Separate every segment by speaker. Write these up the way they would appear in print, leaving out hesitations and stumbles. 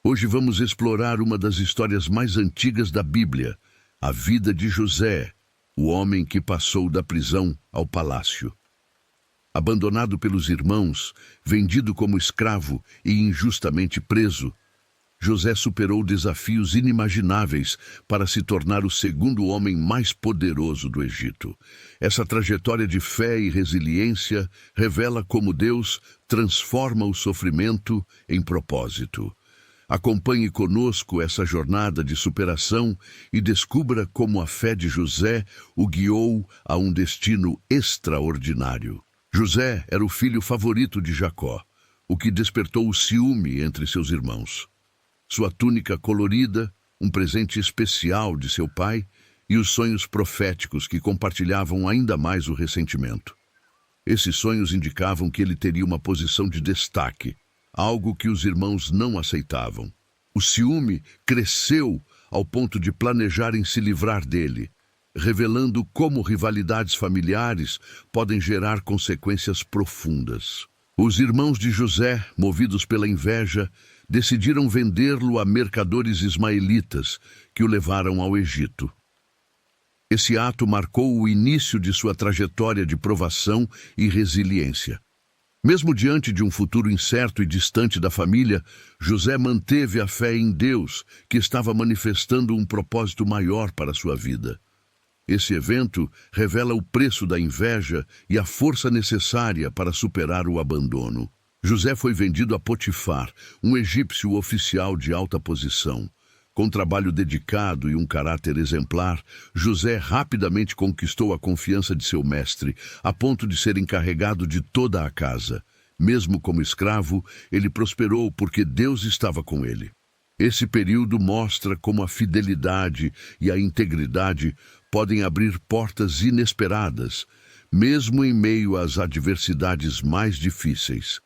Speaker 1: Hoje vamos explorar uma das histórias mais antigas da Bíblia, a vida de José, o homem que passou da prisão ao palácio. Abandonado pelos irmãos, vendido como escravo e injustamente preso, José superou desafios inimagináveis para se tornar o segundo homem mais poderoso do Egito. Essa trajetória de fé e resiliência revela como Deus transforma o sofrimento em propósito. Acompanhe conosco essa jornada de superação e descubra como a fé de José o guiou a um destino extraordinário. José era o filho favorito de Jacó, o que despertou o ciúme entre seus irmãos. Sua túnica colorida, um presente especial de seu pai, e os sonhos proféticos que compartilhavam ainda mais o ressentimento. Esses sonhos indicavam que ele teria uma posição de destaque, algo que os irmãos não aceitavam. O ciúme cresceu ao ponto de planejarem se livrar dele, revelando como rivalidades familiares podem gerar consequências profundas. Os irmãos de José, movidos pela inveja, decidiram vendê-lo a mercadores ismaelitas que o levaram ao Egito. Esse ato marcou o início de sua trajetória de provação e resiliência. Mesmo diante de um futuro incerto e distante da família, José manteve a fé em Deus, que estava manifestando um propósito maior para sua vida. Esse evento revela o preço da inveja e a força necessária para superar o abandono. José foi vendido a Potifar, um egípcio oficial de alta posição. Com trabalho dedicado e um caráter exemplar, José rapidamente conquistou a confiança de seu mestre, a ponto de ser encarregado de toda a casa. Mesmo como escravo, ele prosperou porque Deus estava com ele. Esse período mostra como a fidelidade e a integridade podem abrir portas inesperadas, mesmo em meio às adversidades mais difíceis.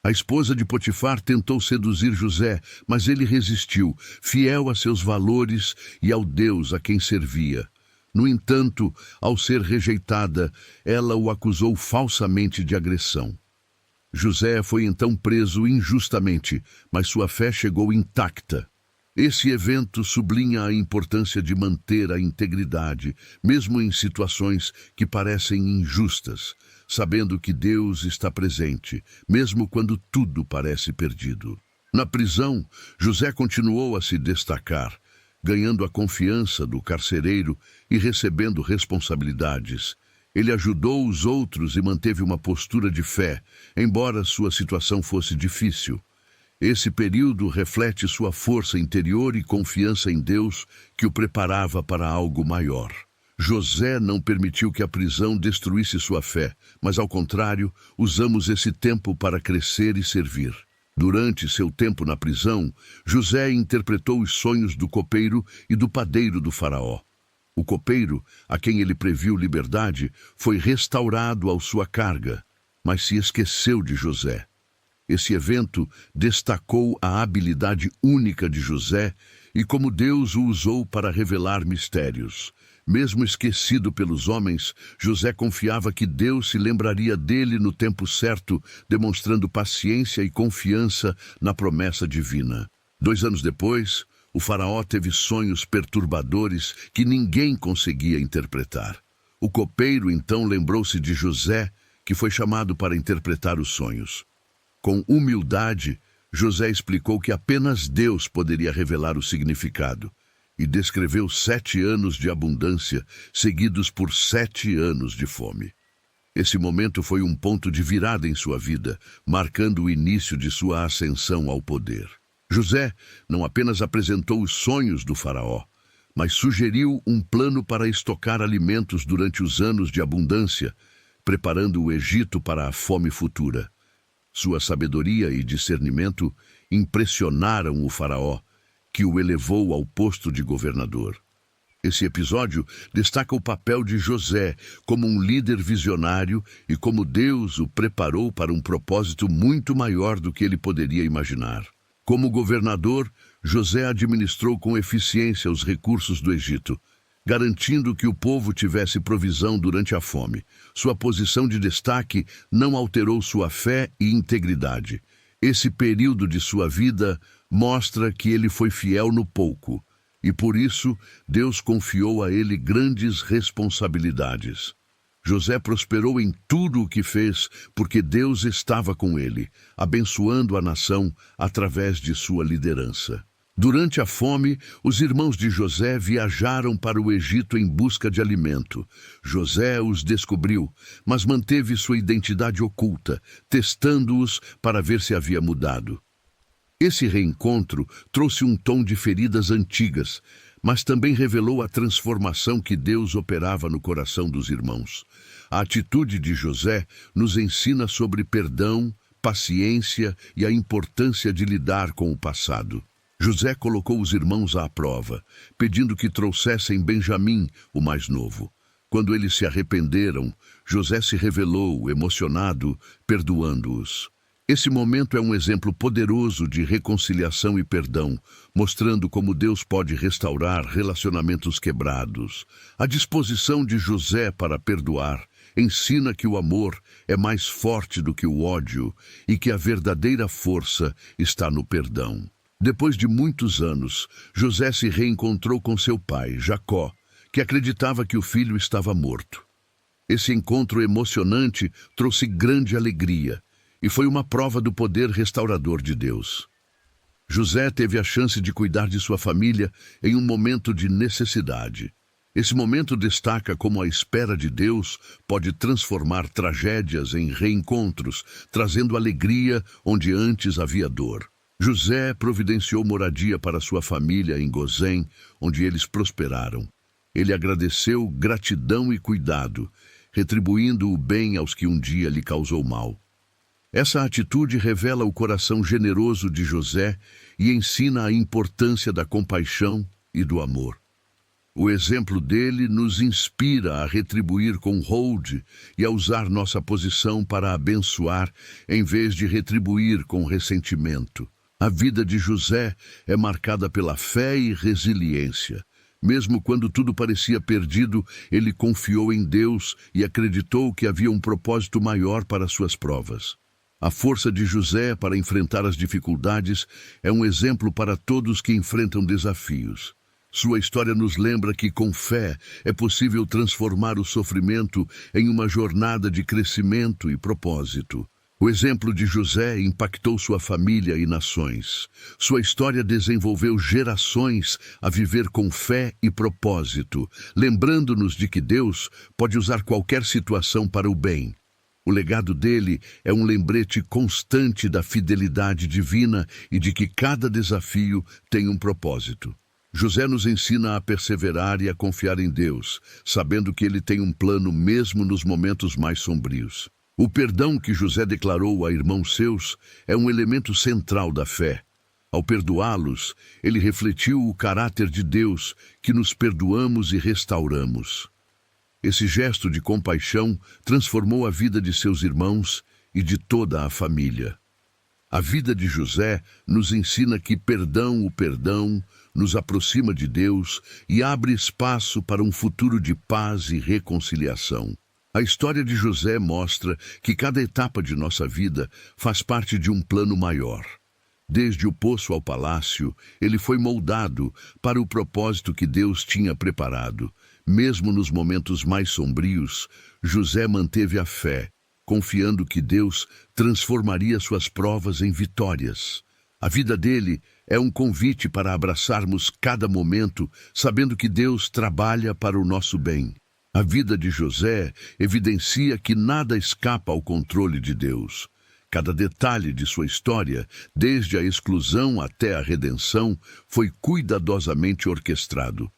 Speaker 1: A esposa de Potifar tentou seduzir José, mas ele resistiu, fiel a seus valores e ao Deus a quem servia. No entanto, ao ser rejeitada, ela o acusou falsamente de agressão. José foi então preso injustamente, mas sua fé chegou intacta. Esse evento sublinha a importância de manter a integridade, mesmo em situações que parecem injustas, sabendo que Deus está presente, mesmo quando tudo parece perdido. Na prisão, José continuou a se destacar, ganhando a confiança do carcereiro e recebendo responsabilidades. Ele ajudou os outros e manteve uma postura de fé, embora sua situação fosse difícil. Esse período reflete sua força interior e confiança em Deus que o preparava para algo maior. José não permitiu que a prisão destruísse sua fé, mas ao contrário, usamos esse tempo para crescer e servir. Durante seu tempo na prisão, José interpretou os sonhos do copeiro e do padeiro do faraó. O copeiro, a quem ele previu liberdade, foi restaurado à sua carga, mas se esqueceu de José. Esse evento destacou a habilidade única de José e como Deus o usou para revelar mistérios. Mesmo esquecido pelos homens, José confiava que Deus se lembraria dele no tempo certo, demonstrando paciência e confiança na promessa divina. 2 anos depois, o faraó teve sonhos perturbadores que ninguém conseguia interpretar. O copeiro então lembrou-se de José, que foi chamado para interpretar os sonhos. Com humildade, José explicou que apenas Deus poderia revelar o significado e descreveu 7 anos de abundância, seguidos por 7 anos de fome. Esse momento foi um ponto de virada em sua vida, marcando o início de sua ascensão ao poder. José não apenas apresentou os sonhos do faraó, mas sugeriu um plano para estocar alimentos durante os anos de abundância, preparando o Egito para a fome futura. Sua sabedoria e discernimento impressionaram o faraó, que o elevou ao posto de governador. Esse episódio destaca o papel de José como um líder visionário e como Deus o preparou para um propósito muito maior do que ele poderia imaginar. Como governador, José administrou com eficiência os recursos do Egito, garantindo que o povo tivesse provisão durante a fome. Sua posição de destaque não alterou sua fé e integridade. Esse período de sua vida mostra que ele foi fiel no pouco, e por isso Deus confiou a ele grandes responsabilidades. José prosperou em tudo o que fez, porque Deus estava com ele, abençoando a nação através de sua liderança. Durante a fome, os irmãos de José viajaram para o Egito em busca de alimento. José os descobriu, mas manteve sua identidade oculta, testando-os para ver se havia mudado. Esse reencontro trouxe um tom de feridas antigas, mas também revelou a transformação que Deus operava no coração dos irmãos. A atitude de José nos ensina sobre perdão, paciência e a importância de lidar com o passado. José colocou os irmãos à prova, pedindo que trouxessem Benjamim, o mais novo. Quando eles se arrependeram, José se revelou, emocionado, perdoando-os. Esse momento é um exemplo poderoso de reconciliação e perdão, mostrando como Deus pode restaurar relacionamentos quebrados. A disposição de José para perdoar ensina que o amor é mais forte do que o ódio e que a verdadeira força está no perdão. Depois de muitos anos, José se reencontrou com seu pai, Jacó, que acreditava que o filho estava morto. Esse encontro emocionante trouxe grande alegria e foi uma prova do poder restaurador de Deus. José teve a chance de cuidar de sua família em um momento de necessidade. Esse momento destaca como a espera de Deus pode transformar tragédias em reencontros, trazendo alegria onde antes havia dor. José providenciou moradia para sua família em Gozém, onde eles prosperaram. Ele agradeceu gratidão e cuidado, retribuindo o bem aos que um dia lhe causou mal. Essa atitude revela o coração generoso de José e ensina a importância da compaixão e do amor. O exemplo dele nos inspira a retribuir com hold e a usar nossa posição para abençoar, em vez de retribuir com ressentimento. A vida de José é marcada pela fé e resiliência. Mesmo quando tudo parecia perdido, ele confiou em Deus e acreditou que havia um propósito maior para suas provas. A força de José para enfrentar as dificuldades é um exemplo para todos que enfrentam desafios. Sua história nos lembra que, com fé, é possível transformar o sofrimento em uma jornada de crescimento e propósito. O exemplo de José impactou sua família e nações. Sua história desenvolveu gerações a viver com fé e propósito, lembrando-nos de que Deus pode usar qualquer situação para o bem. O legado dele é um lembrete constante da fidelidade divina e de que cada desafio tem um propósito. José nos ensina a perseverar e a confiar em Deus, sabendo que ele tem um plano mesmo nos momentos mais sombrios. O perdão que José declarou a irmãos seus é um elemento central da fé. Ao perdoá-los, ele refletiu o caráter de Deus, que nos perdoamos e restauramos. Esse gesto de compaixão transformou a vida de seus irmãos e de toda a família. A vida de José nos ensina que o perdão nos aproxima de Deus e abre espaço para um futuro de paz e reconciliação. A história de José mostra que cada etapa de nossa vida faz parte de um plano maior. Desde o poço ao palácio, ele foi moldado para o propósito que Deus tinha preparado. Mesmo nos momentos mais sombrios, José manteve a fé, confiando que Deus transformaria suas provas em vitórias. A vida dele é um convite para abraçarmos cada momento, sabendo que Deus trabalha para o nosso bem. A vida de José evidencia que nada escapa ao controle de Deus. Cada detalhe de sua história, desde a exclusão até a redenção, foi cuidadosamente orquestrado.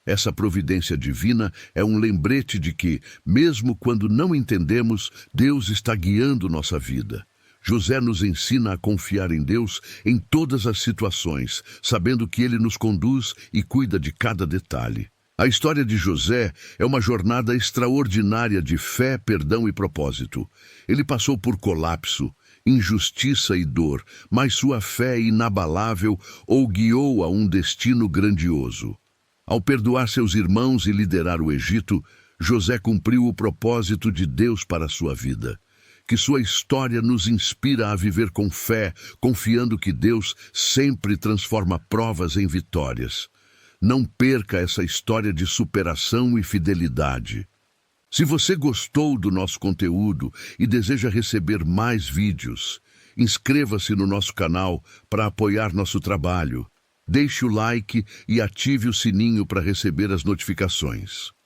Speaker 1: Essa providência divina é um lembrete de que, mesmo quando não entendemos, Deus está guiando nossa vida. José nos ensina a confiar em Deus em todas as situações, sabendo que Ele nos conduz e cuida de cada detalhe. A história de José é uma jornada extraordinária de fé, perdão e propósito. Ele passou por colapso, injustiça e dor, mas sua fé inabalável o guiou a um destino grandioso. Ao perdoar seus irmãos e liderar o Egito, José cumpriu o propósito de Deus para a sua vida. que sua história nos inspira a viver com fé, confiando que Deus sempre transforma provas em vitórias. Não perca essa história de superação e fidelidade. Se você gostou do nosso conteúdo e deseja receber mais vídeos, inscreva-se no nosso canal para apoiar nosso trabalho. Deixe o like e ative o sininho para receber as notificações.